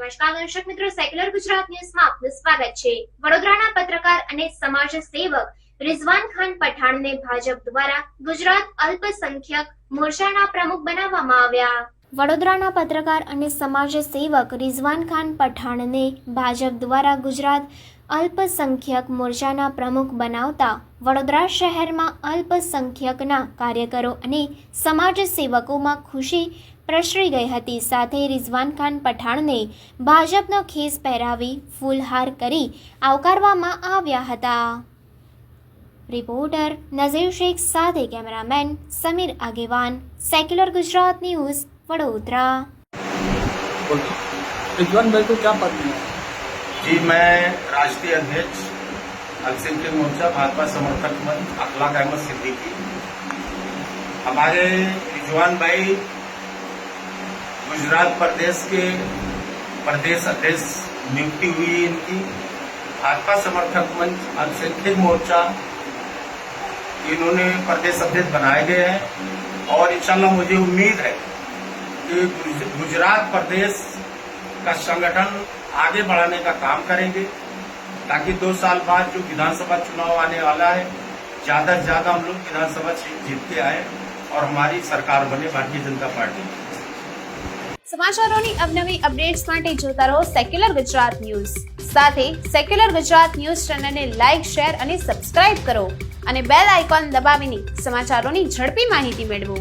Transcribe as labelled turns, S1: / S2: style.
S1: નમસ્કાર દર્શક મિત્રો, સેક્યુલર ગુજરાત ન્યૂઝમાં આપનું સ્વાગત છે। વડોદરાના પત્રકાર અને સમાજ સેવક રિઝવાન ખાન પઠાણને ભાજપ દ્વારા ગુજરાત અલ્પસંખ્યક મોરચાના પ્રમુખ બનાવવામાં આવ્યા। વડોદરાના પત્રકાર અને સમાજ સેવક રિઝવાન ખાન પઠાણને ભાજપ દ્વારા ગુજરાત અલ્પસંખ્યક મોરચાના પ્રમુખ બનાવતા વડોદરા શહેરમાં અલ્પસંખ્યકના કાર્યકરો અને સમાજ સેવકોમાં ખુશી પ્રસરી ગઈ હતી। સાથે રિઝવાન ખાન પઠાણને ભાજપનો ખેસ પહેરાવી ફૂલહાર કરી આવકારવામાં આવ્યા હતા। રિપોર્ટર નઝીર શેખ સાથે કેમેરામેન સમીર આગેવાન, સેક્યુલર ગુજરાત ન્યૂઝ, वडोदरा।
S2: रिजवान भाई को क्या पद मिला?
S3: जी, मैं राष्ट्रीय अध्यक्ष अल्पसंख्यक मोर्चा भाजपा समर्थक मंच अखलाक अहमद सिद्दीकी। हमारे रिजवान भाई गुजरात प्रदेश के प्रदेश अध्यक्ष नियुक्ति हुई इनकी। भाजपा समर्थक मंच अल्पसंख्यक मोर्चा इन्होंने प्रदेश अध्यक्ष बनाए गए हैं और इंशाल्लाह मुझे उम्मीद है कि गुजरात प्रदेश का संगठन आगे बढ़ाने का काम करेंगे, ताकि 2 साल बाद जो विधानसभा चुनाव आने वाला है, ज्यादा से ज्यादा हम लोग विधानसभा सीट जीत के आए और हमारी सरकार बने भारतीय जनता पार्टी।
S4: સમાચારોની અવનવી અપડેટ્સ માટે જોતા રહો સેક્યુલર ગુજરાત ન્યૂઝ। સાથે સેક્યુલર ગુજરાત ન્યૂઝ ચેનલને લાઇક, શેર અને સબસ્ક્રાઇબ કરો અને બેલ આઇકોન દબાવીને સમાચારોની ઝડપી માહિતી મેળવો।